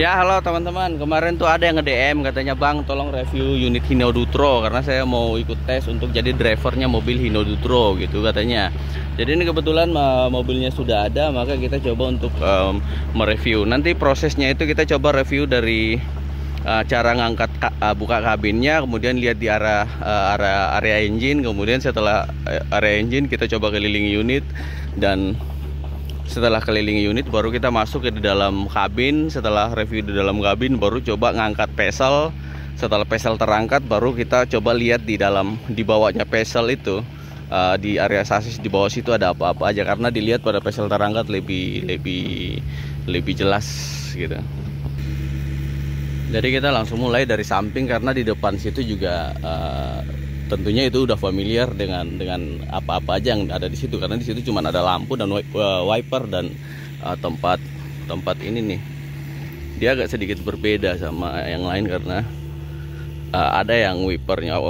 Ya, halo teman-teman. Kemarin tuh ada yang nge-DM katanya, "Bang, tolong review unit Hino Dutro karena saya mau ikut tes untuk jadi drivernya mobil Hino Dutro," gitu katanya. Jadi ini kebetulan mobilnya sudah ada, maka kita coba untuk mereview. Nanti prosesnya itu kita coba review dari cara ngangkat buka kabinnya, kemudian lihat di area engine, kemudian setelah area engine kita coba kelilingi unit, dan setelah keliling unit baru kita masuk ke dalam kabin. Setelah review di dalam kabin baru coba ngangkat pesel. Setelah pesel terangkat baru kita coba lihat di bawahnya pesel itu, di area sasis di bawah situ ada apa-apa aja, karena dilihat pada pesel terangkat lebih jelas gitu. Jadi kita langsung mulai dari samping, karena di depan situ juga tentunya itu udah familiar dengan apa-apa aja yang ada di situ, karena di situ cuma ada lampu dan wiper dan tempat ini nih. Dia agak sedikit berbeda sama yang lain karena ada yang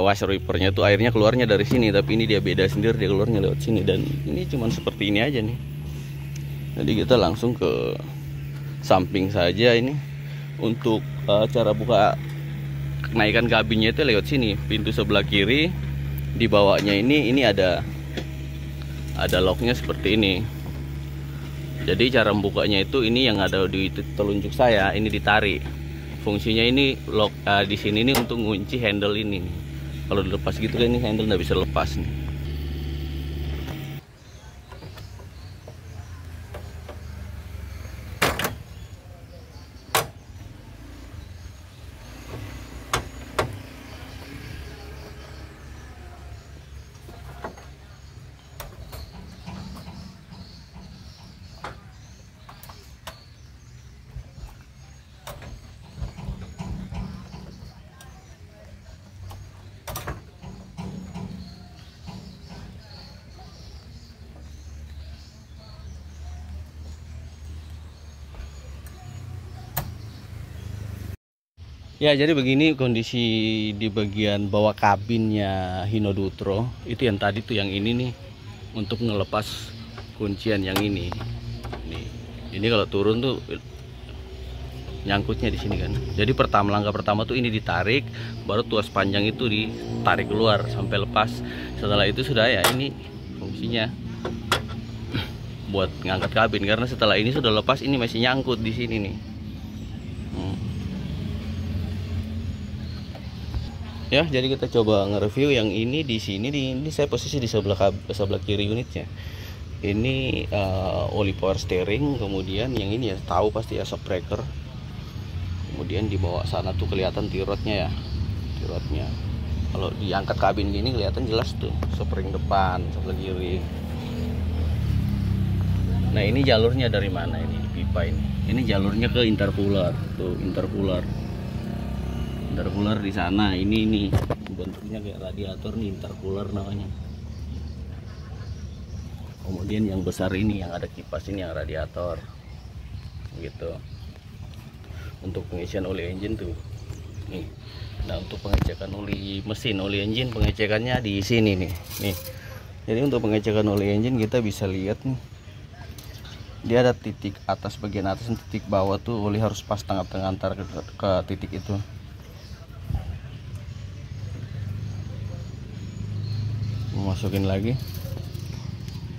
washer wipernya tuh airnya keluarnya dari sini, tapi ini dia beda sendiri, dia keluarnya lewat sini, dan ini cuma seperti ini aja nih. Jadi kita langsung ke samping saja ini. Untuk cara buka kenaikan kabinnya itu lewat sini, pintu sebelah kiri. Di bawahnya ini ada locknya seperti ini. Jadi cara membukanya itu, ini yang ada di telunjuk saya ini ditarik. Fungsinya ini lock di sini nih untuk ngunci handle ini nih. Kalau dilepas gitu kan ini handle nggak bisa lepas nih. Ya, jadi begini kondisi di bagian bawah kabinnya Hino Dutro. Itu yang tadi tuh, yang ini nih, untuk ngelepas kuncian yang ini. Nih, ini kalau turun tuh nyangkutnya di sini kan. Jadi langkah pertama tuh ini ditarik, baru tuas panjang itu ditarik keluar sampai lepas. Setelah itu sudah, ya ini fungsinya buat ngangkat kabin, karena setelah ini sudah lepas, ini masih nyangkut di sini nih. Ya, jadi kita coba nge-review yang ini di sini. Ini saya posisi di sebelah kiri unitnya. Ini oli power steering, kemudian yang ini ya tahu pasti ya, shock breaker. Kemudian di bawah sana tuh kelihatan tirotnya ya, tirotnya. Kalau diangkat kabin gini kelihatan jelas tuh spring depan sebelah kiri. Nah, ini jalurnya dari mana ini, pipa ini? Ini jalurnya ke intercooler, tuh intercooler di sana. Ini bentuknya kayak radiator nih, intercooler namanya. Kemudian yang besar ini yang ada kipas ini yang radiator gitu, untuk pengisian oli engine tuh nih. Nah, untuk pengecekan oli mesin, oli engine, pengecekannya di sini nih. Jadi untuk pengecekan oli engine kita bisa lihat nih, dia ada titik atas, bagian atas dan titik bawah tuh oli harus pas tengah-tengah antar ke titik itu. Masukin lagi,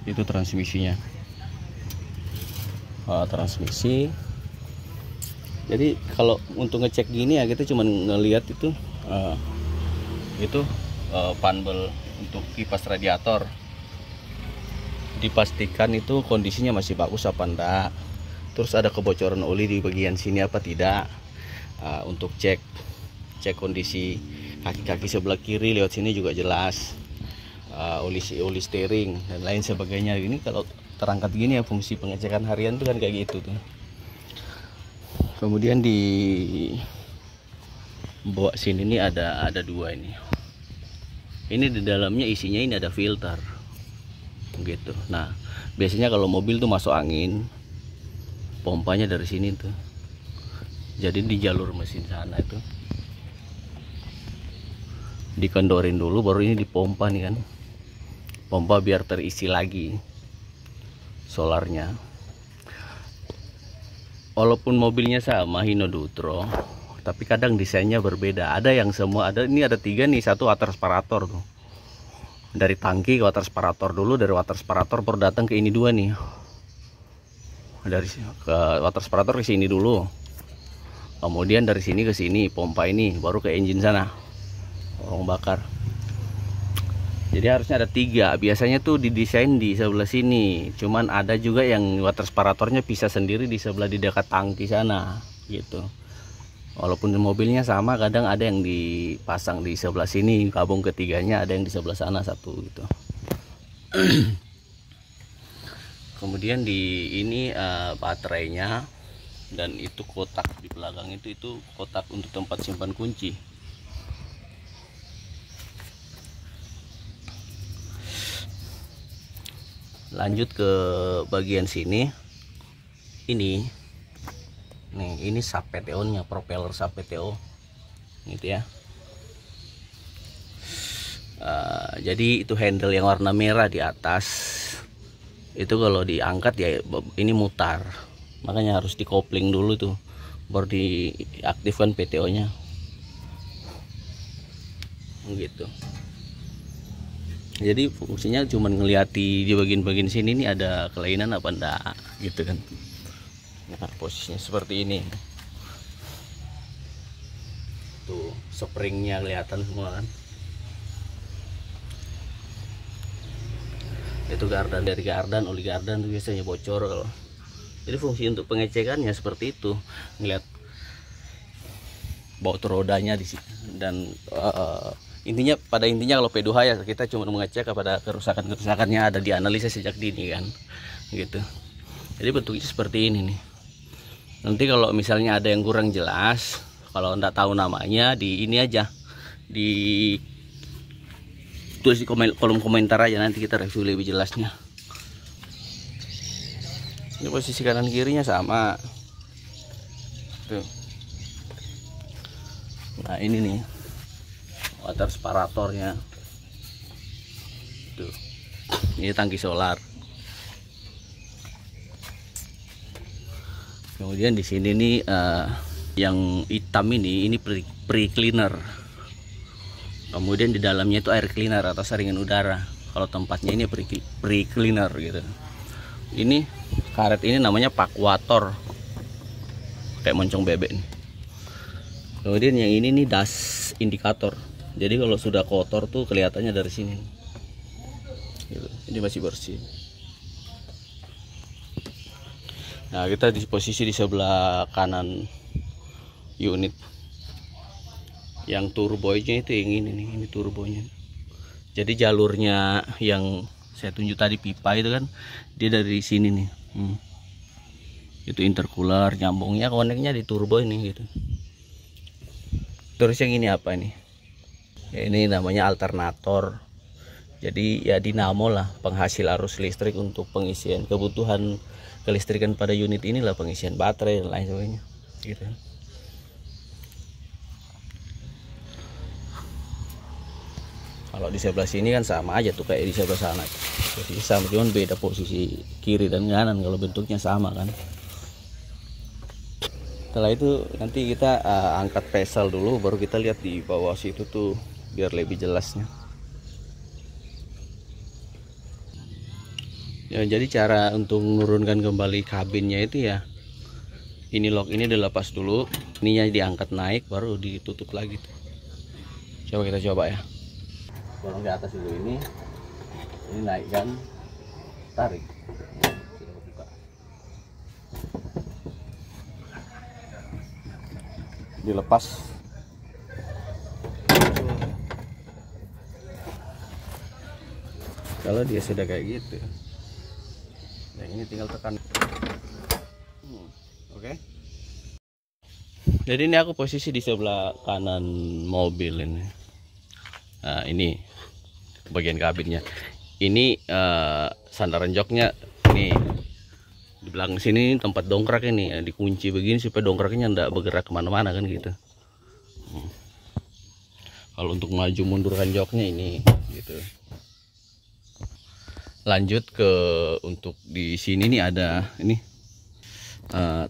itu transmisinya, transmisi. Jadi kalau untuk ngecek gini ya, kita cuma ngelihat itu panel untuk kipas radiator, dipastikan itu kondisinya masih bagus apa enggak. Terus ada kebocoran oli di bagian sini apa tidak. Untuk cek kondisi kaki-kaki sebelah kiri lewat sini juga jelas. Oli steering dan lain sebagainya. Ini kalau terangkat gini ya, fungsi pengecekan harian tuh kan kayak gitu tuh. Kemudian di bawah sini nih ada dua ini. Ini di dalamnya isinya ini ada filter gitu. Nah, biasanya kalau mobil tuh masuk angin, pompanya dari sini tuh. Jadi di jalur mesin sana itu dikendorin dulu, baru ini dipompa nih kan. Pompa biar terisi lagi solarnya. walaupun mobilnya sama Hino Dutro, tapi kadang desainnya berbeda. Ada yang semua ada, ini ada 3 nih, satu water separator tuh. Dari tangki ke water separator dulu, dari water separator baru datang ke ini 2 nih. Dari ke water separator ke sini dulu. Kemudian dari sini ke sini pompa ini, baru ke engine sana. Orang bakar. Jadi harusnya ada 3. Biasanya tuh didesain di sebelah sini. Cuman ada juga yang water separatornya bisa sendiri di sebelah di dekat tangki sana, gitu. Walaupun mobilnya sama, kadang ada yang dipasang di sebelah sini, gabung ketiganya, ada yang di sebelah sana satu, gitu. Kemudian di ini baterainya, dan itu kotak di belakang itu kotak untuk tempat simpan kunci. Lanjut ke bagian sini. Ini nih, ini sub PTO nya, propeller sub PTO gitu ya. Jadi itu handle yang warna merah di atas itu kalau diangkat ya ini mutar, makanya harus dikopling dulu tuh baru diaktifkan PTO nya gitu. Jadi fungsinya cuma ngeliati di bagian-bagian sini nih ada kelainan apa enggak gitu kan. Nah, posisinya seperti ini tuh, springnya kelihatan semua kan. Itu gardan, dari gardan, oli gardan tuh biasanya bocor kalau. Jadi fungsi untuk pengecekannya seperti itu, ngeliat baut rodanya di sini. Dan pada intinya kalau P2H ya kita cuma mengecek kepada kerusakannya ada dianalisa sejak dini kan, gitu. Jadi bentuknya seperti ini nih. Nanti kalau misalnya ada yang kurang jelas, kalau enggak tahu namanya, di ini aja, di tulis di kolom komentar aja, nanti kita review lebih jelasnya. Ini posisi kanan kirinya sama tuh. Nah ini nih water separatornya tuh, ini tangki solar. Kemudian di sini nih yang hitam ini pre-cleaner. Kemudian di dalamnya itu air cleaner atau saringan udara. Kalau tempatnya ini pre-cleaner gitu. Ini karet ini namanya pakwator, kayak moncong bebek nih. Kemudian yang ini nih dust indikator. Jadi kalau sudah kotor tuh kelihatannya dari sini. Gitu. Ini masih bersih. Nah, kita di posisi di sebelah kanan unit. Yang turbonya itu yang ini nih, ini turbonya. Jadi jalurnya yang saya tunjuk tadi pipa itu kan, dia dari sini nih. Itu intercooler, nyambungnya koneknya di turbo ini gitu. Terus yang ini apa nih? Ini namanya alternator. Jadi ya dinamo lah, penghasil arus listrik untuk pengisian kebutuhan kelistrikan pada unit inilah, pengisian baterai dan lain sebagainya gitu. Kalau di sebelah sini kan sama aja tuh kayak di sebelah sana, jadi sama, cuman beda posisi kiri dan kanan, kalau bentuknya sama kan. Setelah itu nanti kita angkat pesel dulu, baru kita lihat di bawah situ tuh biar lebih jelasnya. Ya, jadi cara untuk menurunkan kembali kabinnya itu ya, ini lock ini dilepas dulu, ininya diangkat naik, baru ditutup lagi tuh. Coba kita coba ya. Dorong ke atas dulu ini naikkan, tarik. Sudah buka. Dilepas. Kalau dia sudah kayak gitu, yang ini tinggal tekan. Oke. Jadi ini aku posisi di sebelah kanan mobil ini. Nah, ini bagian kabinnya. Ini sandaran joknya nih. Di belakang sini tempat dongkrak ini, dikunci begini supaya dongkraknya enggak bergerak kemana-mana kan gitu. Kalau untuk maju mundurkan joknya ini gitu. Lanjut ke untuk di sini nih ada ini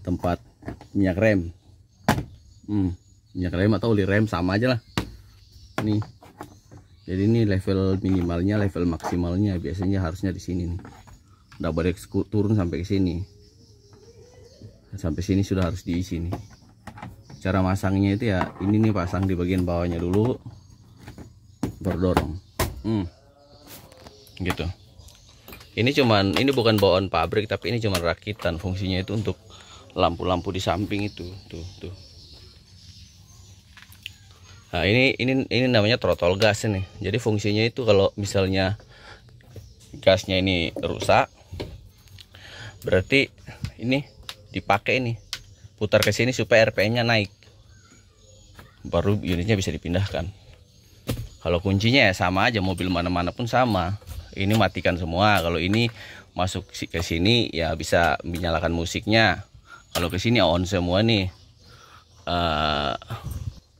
tempat minyak rem. Minyak rem atau oli rem sama aja lah. Nih. Jadi ini level minimalnya, level maksimalnya biasanya harusnya di sini nih. Nggak boleh turun sampai ke sini. Sampai sini sudah harus diisi nih. Cara masangnya itu ya ini nih, pasang di bagian bawahnya dulu, berdorong. Gitu. Ini bukan bawaan pabrik, tapi ini cuma rakitan. Fungsinya itu untuk lampu-lampu di samping itu, tuh. Nah, ini namanya throttle gas nih. Jadi fungsinya itu kalau misalnya gasnya ini rusak, berarti ini dipakai nih, putar ke sini supaya RPM-nya naik. Baru unitnya bisa dipindahkan. Kalau kuncinya ya sama aja, mobil mana-mana pun sama. Ini matikan semua. Kalau ini masuk ke sini ya bisa menyalakan musiknya. Kalau ke sini on semua nih.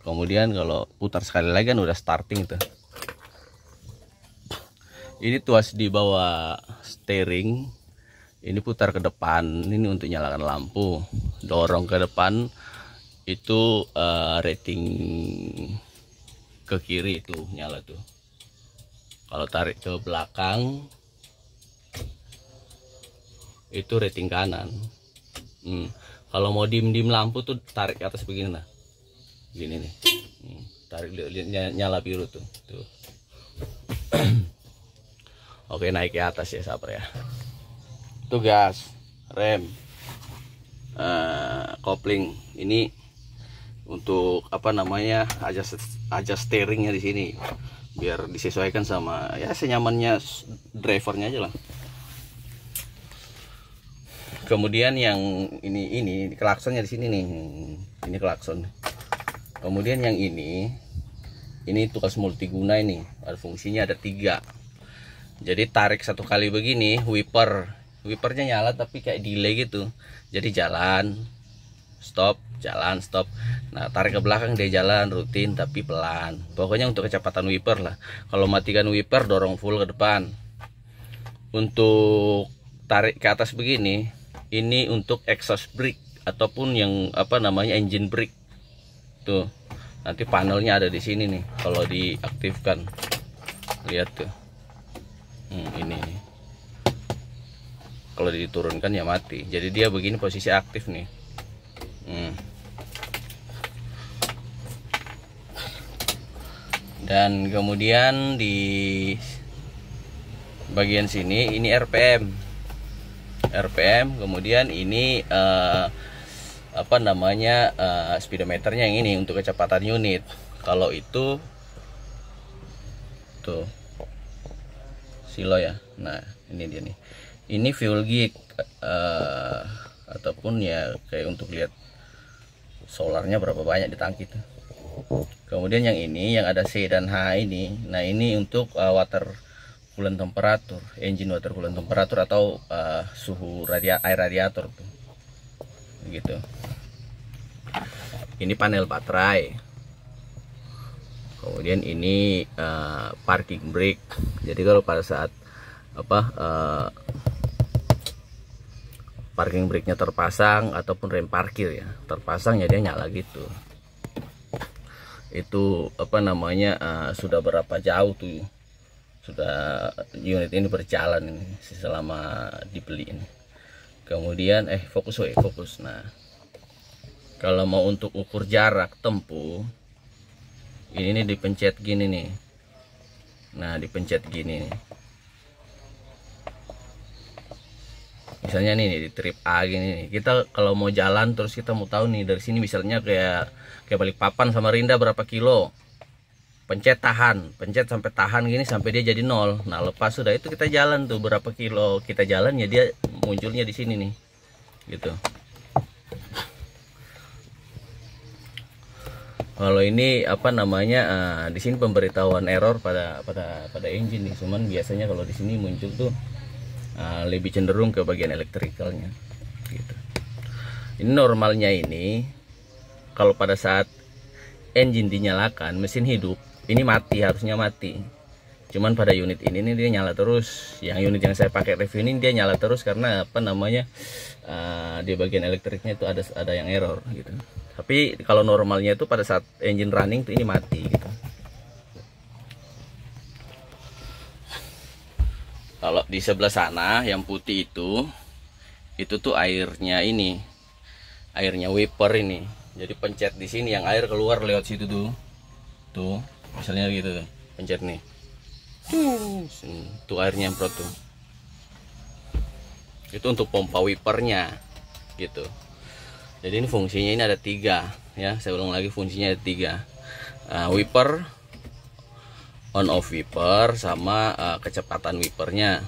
Kemudian kalau putar sekali lagi kan udah starting itu. Ini tuas di bawah steering. Ini putar ke depan. Ini untuk nyalakan lampu. Dorong ke depan itu rating ke kiri itu nyala tuh. Kalau tarik ke belakang itu rating kanan. Kalau mau dim lampu tuh tarik ke atas begini nah. Gini nih, tarik nyala biru tuh. Oke, naik ke atas ya, sabar ya. Itu gas, rem, kopling. Ini untuk apa namanya, aja steeringnya di sini, biar disesuaikan sama ya senyamannya drivernya aja lah. Kemudian yang ini klaksonnya di sini nih, ini klakson. Kemudian yang ini tugas multiguna, ini ada fungsinya, ada 3. Jadi tarik satu kali begini, wipernya nyala tapi kayak delay gitu. Jadi jalan, stop, jalan, stop. Nah, tarik ke belakang dia jalan rutin tapi pelan. Pokoknya untuk kecepatan wiper lah. Kalau matikan wiper, dorong full ke depan. Untuk tarik ke atas begini, ini untuk exhaust brake ataupun yang apa namanya engine brake. Tuh, nanti panelnya ada di sini nih. Kalau diaktifkan, lihat tuh. Ini. Kalau diturunkan ya mati. Jadi dia begini posisi aktif nih. Dan kemudian di bagian sini ini RPM. Kemudian ini apa namanya, speedometernya yang ini untuk kecepatan unit. Kalau itu tuh silo ya. Nah, ini dia nih. Ini fuel gauge ataupun ya kayak untuk lihat solarnya berapa banyak di tangki tuh. Kemudian yang ini yang ada C dan H ini. Nah, ini untuk water coolant temperatur, engine water coolant temperatur atau suhu air radiator tuh. Gitu. Ini panel baterai. Kemudian ini parking brake. Jadi kalau pada saat parking brake-nya terpasang ataupun rem parkir ya terpasang, ya dia nyala gitu. Itu apa namanya, sudah berapa jauh tuh sudah unit ini berjalan ini selama dibeli ini. Kemudian fokus. Nah, kalau mau untuk ukur jarak tempuh, ini dipencet gini nih. Nah, dipencet gini nih. Misalnya nih di trip A gini nih. Kita kalau mau jalan terus kita mau tahu nih dari sini misalnya kayak Balikpapan sama Rinda berapa kilo. Pencet sampai tahan gini sampai dia jadi 0. Nah, lepas sudah itu kita jalan tuh berapa kilo kita jalan ya dia munculnya di sini nih. Gitu. Kalau ini apa namanya, di sini pemberitahuan error pada engine nih. Cuman biasanya kalau di sini muncul tuh lebih cenderung ke bagian elektrikalnya. Gitu. Ini normalnya ini kalau pada saat engine dinyalakan, mesin hidup, ini mati, harusnya mati. Cuman pada unit ini nih dia nyala terus. Yang unit yang saya pakai review ini dia nyala terus karena apa namanya, di bagian elektriknya itu ada yang error gitu. Tapi kalau normalnya itu pada saat engine running tuh ini mati gitu. Kalau di sebelah sana yang putih itu tuh airnya ini, airnya wiper ini. Jadi pencet di sini yang air keluar lewat situ tuh misalnya gitu tuh, pencet nih. Tuh airnya nyemprot tuh. Itu untuk pompa wipernya gitu. Jadi ini fungsinya ini ada 3 ya. Saya ulang lagi, fungsinya ada 3. Wiper, on off wiper, sama kecepatan wipernya.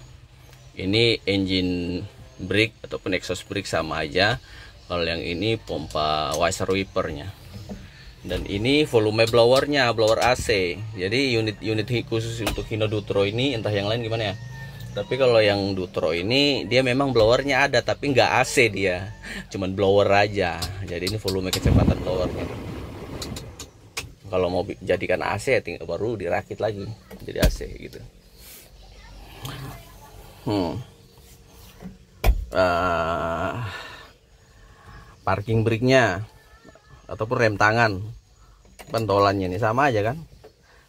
Ini engine brake ataupun exhaust brake sama aja. Kalau yang ini pompa washer wipernya. Dan ini volume blowernya, blower AC. Jadi unit khusus untuk Hino Dutro ini, entah yang lain gimana ya. Tapi kalau yang Dutro ini dia memang blowernya ada, tapi nggak AC dia, cuman blower aja. Jadi ini volume kecepatan blowernya. Kalau mau jadikan AC tinggal baru dirakit lagi jadi AC gitu. Parking brake-nya ataupun rem tangan pentolannya ini sama aja kan,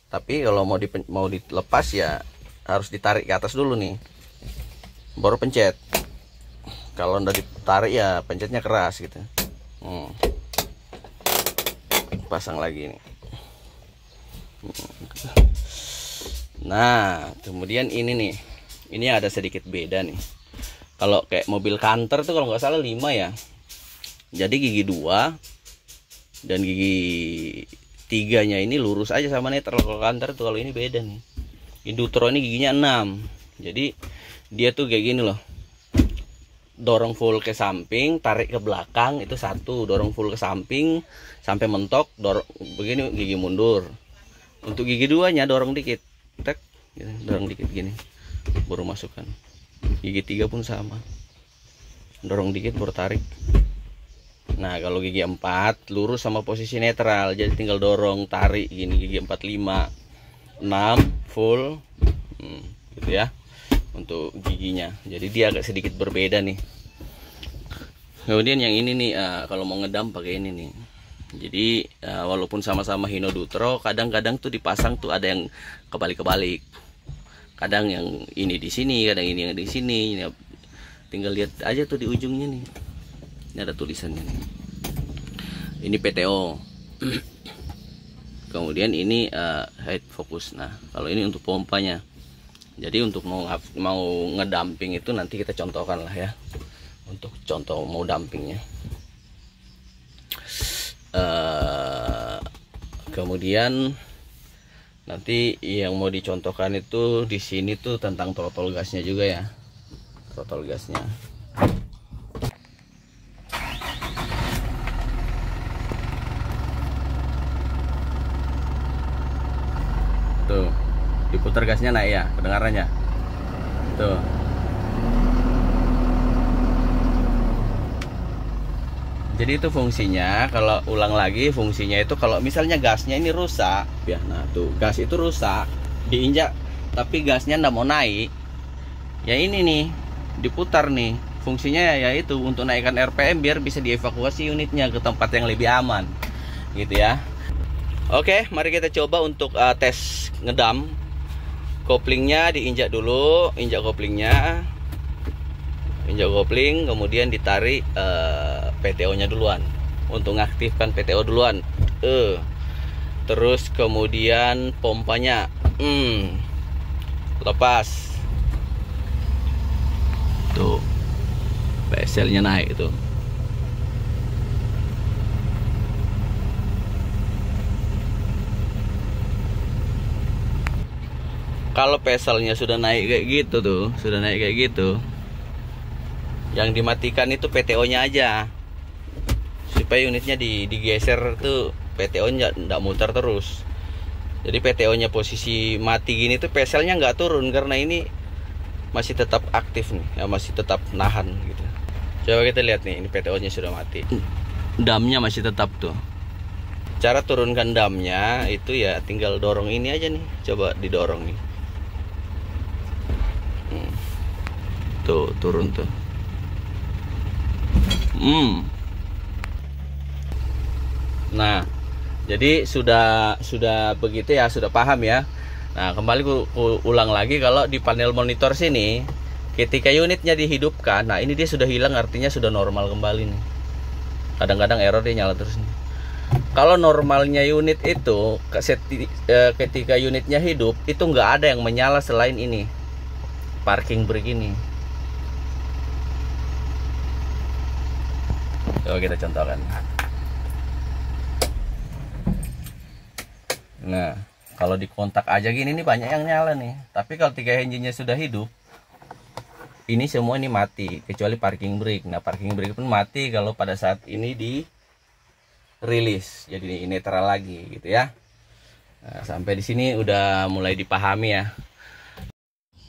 tapi kalau mau dilepas ya harus ditarik ke atas dulu nih baru pencet. Kalau udah ditarik ya pencetnya keras gitu. Pasang lagi nih. Nah kemudian ini nih, ini ada sedikit beda nih. Kalau kayak mobil Canter tuh kalau nggak salah 5 ya. Jadi gigi 2 dan gigi 3-nya ini lurus aja sama netral. Kalau Canter tuh, kalau ini beda nih. Dutro ini giginya 6. Jadi dia tuh kayak gini loh. Dorong full ke samping, tarik ke belakang itu 1. Dorong full ke samping sampai mentok, dorong begini gigi mundur. Untuk gigi 2-nya dorong dikit. Tek, gitu, dorong dikit gini. Baru masukkan. Gigi 3 pun sama. Dorong dikit baru tarik. Nah kalau gigi 4 lurus sama posisi netral, jadi tinggal dorong tarik gini. Gigi 4, 5, 6 full gitu ya untuk giginya. Jadi dia agak sedikit berbeda nih. Kemudian yang ini nih, kalau mau ngedam pakai ini nih. Jadi walaupun sama-sama Hino Dutro, kadang-kadang tuh dipasang tuh ada yang kebalik-kebalik. Kadang yang ini di sini, kadang ini yang di sini. Tinggal lihat aja tuh di ujungnya nih. Ini ada tulisannya nih. Ini PTO. Kemudian ini head focus. Nah, kalau ini untuk pompanya. Jadi untuk mau ngedamping itu nanti kita contohkan lah ya. Untuk contoh mau dampingnya. Kemudian nanti yang mau dicontohkan itu di sini tuh tentang throttle gasnya juga ya. Throttle gasnya. Tuh, diputar gasnya naik ya, kedengarannya. Tuh. Jadi itu fungsinya, kalau ulang lagi fungsinya itu kalau misalnya gasnya ini rusak, ya. Nah, tuh gas itu rusak, diinjak tapi gasnya ndak mau naik. Ya ini nih, diputar nih. Fungsinya ya itu untuk naikkan RPM biar bisa dievakuasi unitnya ke tempat yang lebih aman. Gitu ya. Oke, mari kita coba untuk tes ngedam. Koplingnya diinjak dulu, injak koplingnya, injak kopling, kemudian ditarik PTO-nya duluan. Untuk mengaktifkan PTO duluan. Terus kemudian pompanya, lepas. Tuh, PSL-nya naik itu. Kalau peselnya sudah naik kayak gitu tuh, sudah naik kayak gitu, yang dimatikan itu PTO-nya aja, supaya unitnya digeser tuh, PTO-nya nggak muter terus. Jadi PTO-nya posisi mati gini tuh, peselnya nggak turun karena ini masih tetap aktif nih, ya masih tetap nahan gitu. Coba kita lihat nih, ini PTO-nya sudah mati, damnya masih tetap tuh. Cara turunkan damnya itu ya tinggal dorong ini aja nih, coba didorong nih. Tuh turun tuh. Nah, jadi sudah begitu ya, sudah paham ya. Nah, kembali ku ulang lagi, kalau di panel monitor sini ketika unitnya dihidupkan, nah ini dia sudah hilang, artinya sudah normal kembali nih. Kadang-kadang error dia nyala terus nih. Kalau normalnya unit itu ketika unitnya hidup itu nggak ada yang menyala selain ini, parking brake ini. Coba kita contohkan. Nah, kalau di kontak aja gini nih banyak yang nyala nih. Tapi kalau 3 engine-nya sudah hidup, ini semua ini mati kecuali parking brake. Nah, parking brake pun mati kalau pada saat ini di rilis, jadi netral lagi gitu ya. Nah, sampai di sini udah mulai dipahami ya.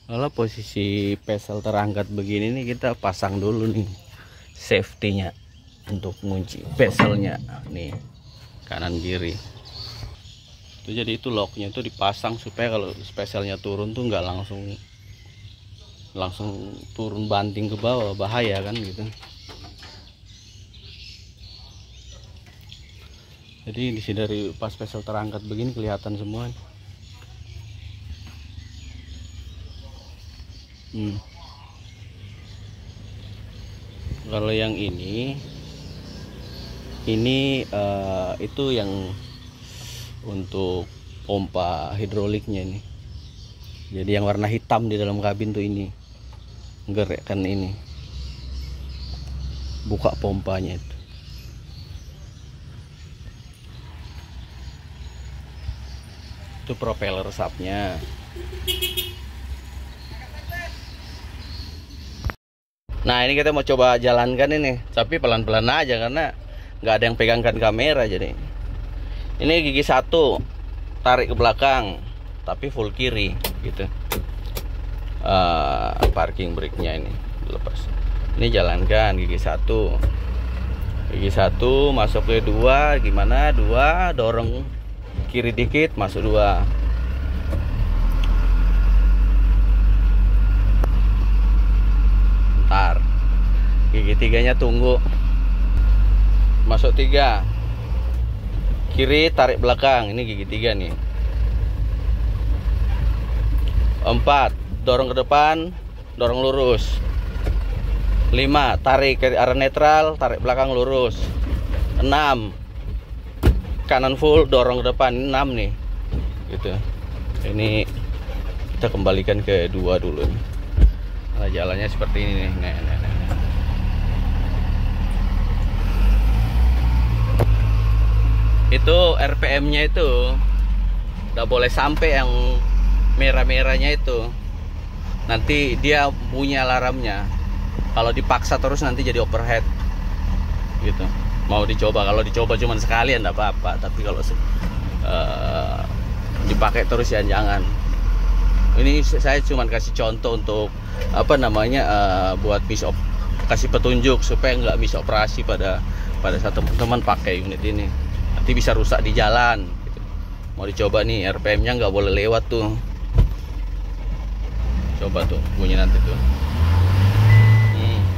Kalau posisi pesel terangkat begini nih, kita pasang dulu nih safety-nya untuk mengunci bezelnya nih, kanan kiri itu. Jadi itu locknya itu dipasang supaya kalau bezelnya turun tuh nggak langsung turun banting ke bawah, bahaya kan gitu. Jadi di sini dari pas bezel terangkat begini kelihatan semua. Kalau yang ini itu yang untuk pompa hidroliknya ini. Jadi yang warna hitam di dalam kabin tuh ini, gerekkan ini, buka pompanya itu. Itu propeller sapnya. Nah, ini kita mau coba jalankan ini, tapi pelan-pelan aja karena nggak ada yang pegangkan kamera. Jadi ini gigi 1 tarik ke belakang tapi full kiri gitu. Parking brake nya ini lepas. Ini jalankan gigi 1 masuk ke 2, gimana 2 dorong kiri dikit masuk 2. Ntar gigi 3 nya tunggu masuk 3, kiri tarik belakang, ini gigi 3 nih. 4 dorong ke depan, dorong lurus. 5 tarik ke arah netral, tarik belakang lurus. 6 kanan full, dorong ke depan. 6 nih gitu. Ini kita kembalikan ke 2 dulu nih. Nah, jalannya seperti ini nih. Nah. Itu RPM-nya itu nggak boleh sampai yang merah-merahnya itu. Nanti dia bunyi alarmnya. Kalau dipaksa terus nanti jadi overhead gitu. Mau dicoba, kalau dicoba cuma sekali ya enggak apa-apa, tapi kalau dipakai terus ya jangan. Ini saya cuma kasih contoh untuk buat kasih petunjuk supaya nggak miss operasi pada saat teman-teman pakai unit ini. Nanti bisa rusak di jalan gitu. Mau dicoba nih, RPM nya nggak boleh lewat tuh. Coba tuh bunyi nanti tuh.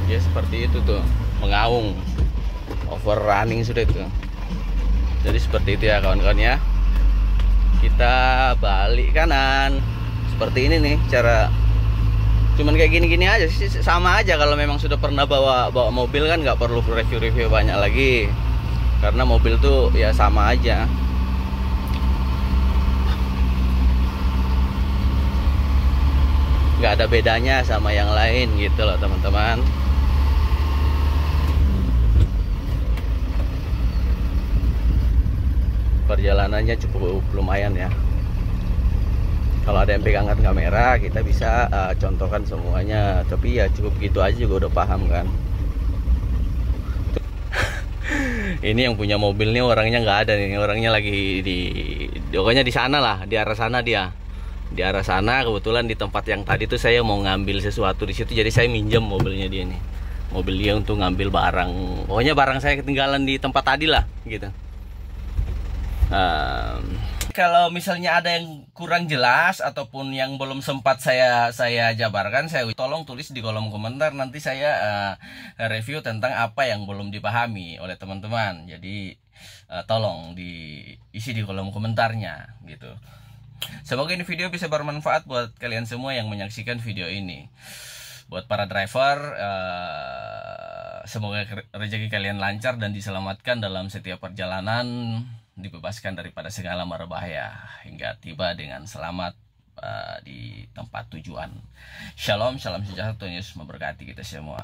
Ya seperti itu tuh, mengaung, overrunning sudah itu. Jadi seperti itu ya kawan-kawan ya. Kita balik kanan seperti ini nih cara. Cuman kayak gini-gini aja sih, sama aja. Kalau memang sudah pernah bawa mobil kan nggak perlu review-review banyak lagi, karena mobil tuh ya sama aja. Nggak ada bedanya sama yang lain gitu loh teman-teman. Perjalanannya cukup lumayan ya. Kalau ada yang pegangkan kamera, kita bisa contohkan semuanya. Tapi ya cukup gitu aja juga udah paham kan. Ini yang punya mobil nih orangnya nggak ada nih. Orangnya lagi pokoknya di sana lah, di arah sana dia. Di arah sana, kebetulan di tempat yang tadi tuh saya mau ngambil sesuatu di situ. Jadi saya minjem mobilnya dia nih. Mobil dia untuk ngambil barang. Pokoknya barang saya ketinggalan di tempat tadi lah gitu. Kalau misalnya ada yang kurang jelas ataupun yang belum sempat saya jabarkan, saya tolong tulis di kolom komentar, nanti saya review tentang apa yang belum dipahami oleh teman-teman. Jadi tolong diisi di kolom komentarnya gitu. Semoga ini video bisa bermanfaat buat kalian semua yang menyaksikan video ini. Buat para driver, semoga rezeki kalian lancar dan diselamatkan dalam setiap perjalanan, dibebaskan daripada segala mara bahaya hingga tiba dengan selamat di tempat tujuan. Shalom, salam sejahtera, Tuhan Yesus memberkati kita semua.